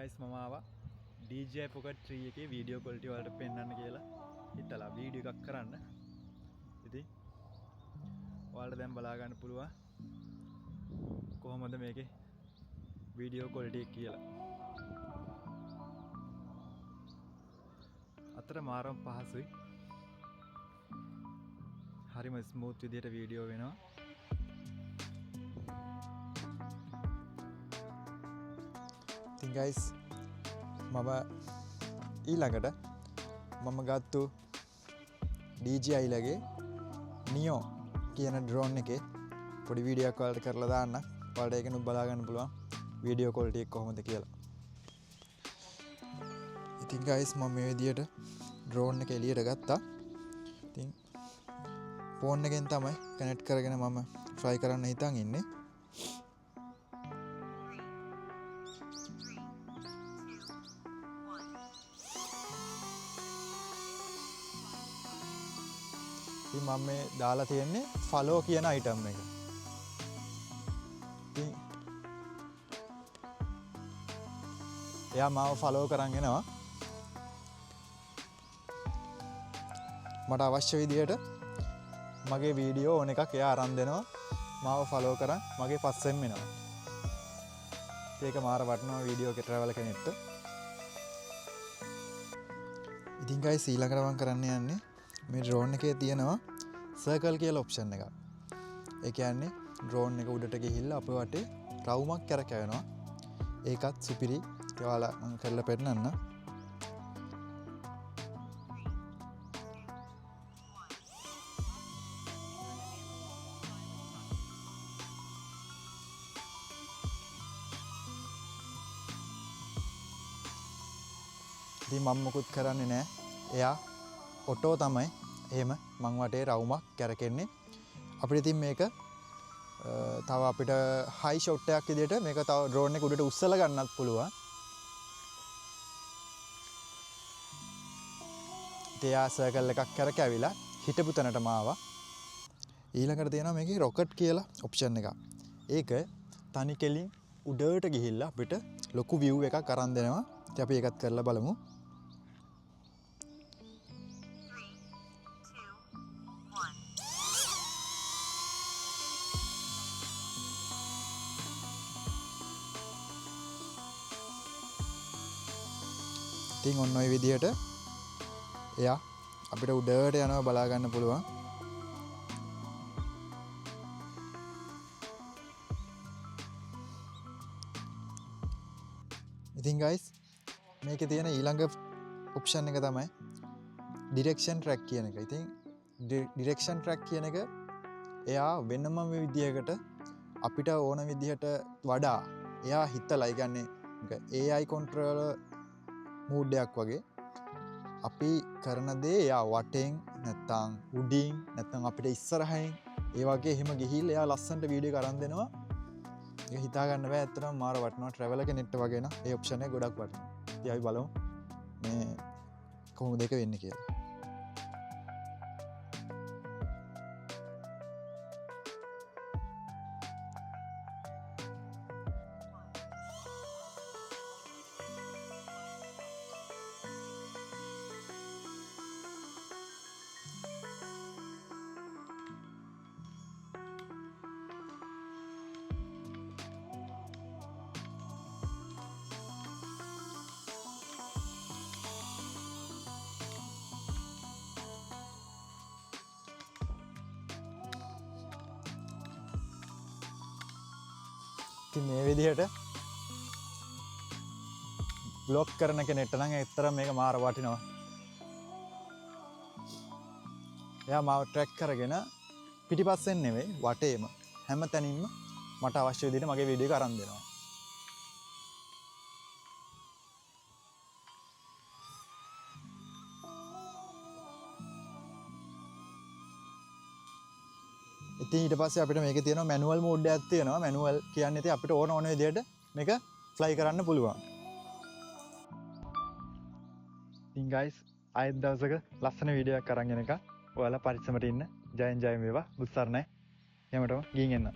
guys මම ආවා DJI Pocket 3 එකේ වීඩියෝ ක්වොලිටි වලට පෙන්වන්න කියලා හිතලා වීඩියෝ එකක් කරන්න. ඉතින් ඔයාලට දැන් බලා ගන්න පුළුවන් කොහොමද මේකේ වීඩියෝ ක්වොලිටි එක කියලා. අතර මාරම පහසුයි. හරිම ස්මූත් විදියට වීඩියෝ වෙනවා. ඉතින් guys මම ඊළඟට මම ගත්තු DJI ලගේ Neo කියන ඩ්‍රෝන් එකේ පොඩි වීඩියෝ එකක් වලට කරලා දාන්න. ඔයාලට ඒක නුත් බලා ගන්න පුළුවන් වීඩියෝ ක්වොලිටි එක කොහොමද කියලා. ඉතින් guys මම මේ විදියට ඩ්‍රෝන් එක එළියට ගත්තා. ඉතින් ෆෝන් එකෙන් තමයි කනෙක්ට් කරගෙන මම try කරන්න හිතන් ඉන්නේ. ඉතින් මම මේ දාලා තියෙන්නේ follow කියන item එක. ඉතින් එයා මාව follow කරන් එනවා. මට අවශ්‍ය විදියට මගේ වීඩියෝ ඕන එකක් එයා අරන් දෙනවා. මාව follow කරන් මගේ පස්සෙන් එනවා. ඒක මාර වටනවා වීඩියෝ එක travel කෙනෙක්ට. ඉතින් guys ඊළඟට මම කරන්න යන්නේ මේ ඩ්‍රෝන් එකේ තියෙනවා සර්කල් කියලා ඔප්ෂන් එකක්. ඒ කියන්නේ ඩ්‍රෝන් එක උඩට ගිහිල්ලා අපේ වටේ රවුමක් කරකැවෙනවා. ඒකත් සුපිරි. ඔයාලා මම කරලා පෙන්නන්න. ඉතින් මම මොකුත් කරන්නේ නැහැ. එයා ඔටෝ තමයි එහෙම මං වටේ රවුමක් කැරකෙන්නේ. අපිට ඉතින් මේක තව අපිට හයි ෂොට් එකක් විදිහට මේක තව ඩ්‍රෝන් එක උඩට උස්සලා ගන්නත් පුළුවන්. එයා සර්කල් එකක් කරකැවිලා හිටපු තැනටම ආවා. ඊළඟට තියෙනවා මේකේ රොකට් කියලා ඔප්ෂන් එකක්. ඒක තනි කෙලින් උඩට ගිහිල්ලා අපිට ලොකු view එකක් අරන් දෙනවා. ඉතින් අපි ඒකත් කරලා බලමු. ඉතින් ඔන්න ඔය විදිහට එයා අපිට උඩට යනවා බලා ගන්න පුළුවන්. ඉතින් guys මේකේ තියෙන ඊළඟ ඔප්ෂන් එක තමයි ඩිරෙක්ෂන් ට්‍රැක් කියන එක. ඉතින් ඩිරෙක්ෂන් ට්‍රැක් කියන එක එයා වෙනම විදිහකට අපිට ඕන විදිහට වඩා එයා හිතලා ඒ කියන්නේ AI controller මූඩ් එකක් වගේ අපි කරන දේ එයා වටෙන් නැත්තම් උඩින් නැත්තම් අපිට ඉස්සරහින් ඒ වගේ එහෙම ගිහිල්ලා එයා ලස්සනට වීඩියෝ එක අරන් දෙනවා. ඒක හිතා ගන්න බෑ. ඇත්තටම මාර වටනවා. ට්‍රැවල් කෙනෙක්ට වගේ න ඒ ඔප්ෂන් එක ගොඩක් වටනවා. ඉතින් අපි බලමු මේ කොහොමද ඒක වෙන්නේ කියලා. ඉතින් මේ විදිහට බ්ලොග් කරන කෙනෙක්ට නම් ඇත්තටම මේක මාර වටිනවා. එයා මාව ට්‍රැක් කරගෙන පිටිපස්සෙන් නෙවෙයි වටේම හැම තැනින්ම මට අවශ්‍ය විදිහට මගේ වීඩියෝ එක අරන් දෙනවා. ඉතින් ඊට පස්සේ අපිට මේකේ තියෙනවා මැනුවල් මෝඩ් එකක් තියෙනවා. මැනුවල් කියන්නේ ඉතින් අපිට ඕන විදිහට මේක ෆ්ලයි කරන්න පුළුවන්. ඉතින් guys ආයෙත් දවසක ලස්සන වීඩියෝ එකක් අරන් එනකම් ඔයාලා පරිස්සමට ඉන්න. ජයෙන් ජයෙන් වේවා. බුත් සරණයි. හැමෝටම ගිහින් එන්න.